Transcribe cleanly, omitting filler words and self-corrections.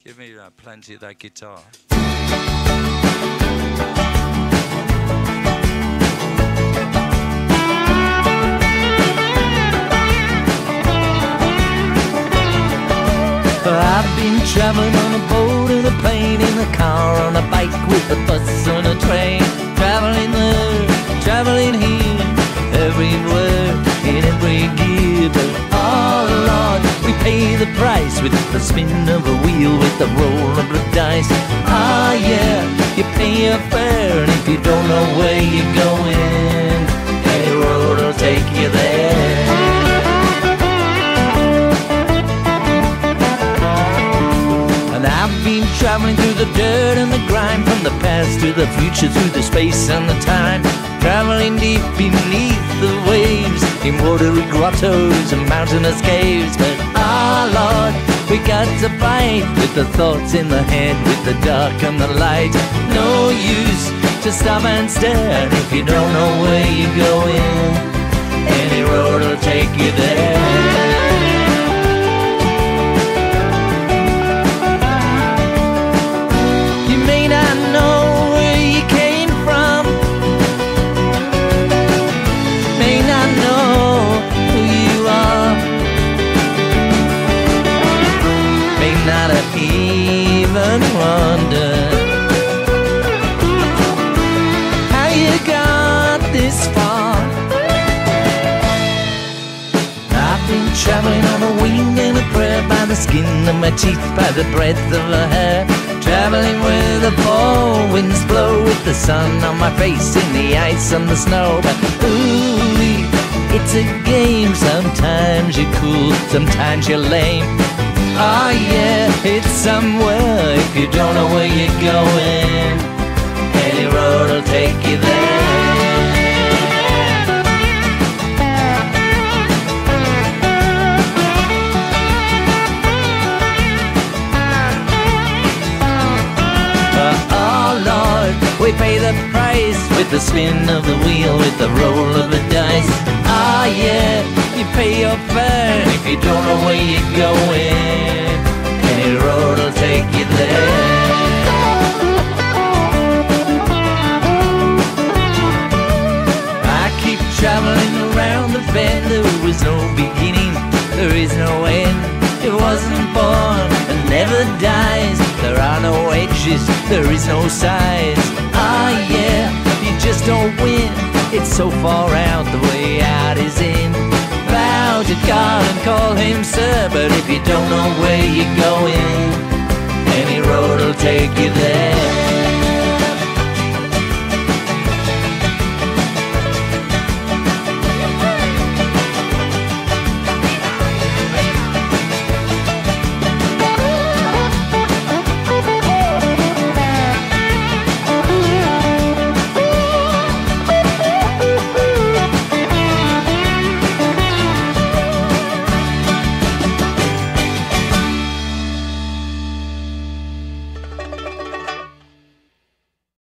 Give me plenty of that guitar. I've been traveling on a boat, in a plane, in a car, on a bike, with a bus, on a train. Traveling there, traveling here, everywhere, in every gear. But oh Lord, we pay the price with the spin of a wheel, with the roll of the dice. Ah yeah, you pay your fare, and if you don't know where you're going, any road will take you there. I've been traveling through the dirt and the grime, from the past to the future, through the space and the time. Traveling deep beneath the waves, in watery grottos and mountainous caves. But ah Lord, we got to fight with the thoughts in the head, with the dark and the light. No use to stop and stare, if you don't know where you're going, any road will take you there. Even wonder how you got this far. I've been traveling on a wing and a prayer, by the skin of my teeth, by the breadth of her hair. Traveling where the fall winds blow, with the sun on my face, in the ice and the snow. But ooh, it's a game. Sometimes you're cool, sometimes you're lame. Oh yeah, it's somewhere, if you don't know where you're going, any road will take you there. Oh Lord, we pay the price with the spin of the wheel, with the roll of the dice. Ah yeah, you pay your fare, if you don't know where you're going, any road will take you there. I keep traveling around the bend, there is no beginning, there is no end. It wasn't born and never dies, there are no edges, there is no size. Ah yeah, you just don't win, it's so far out, the way out is in. Bow to God and call him sir, but if you don't know where you're going,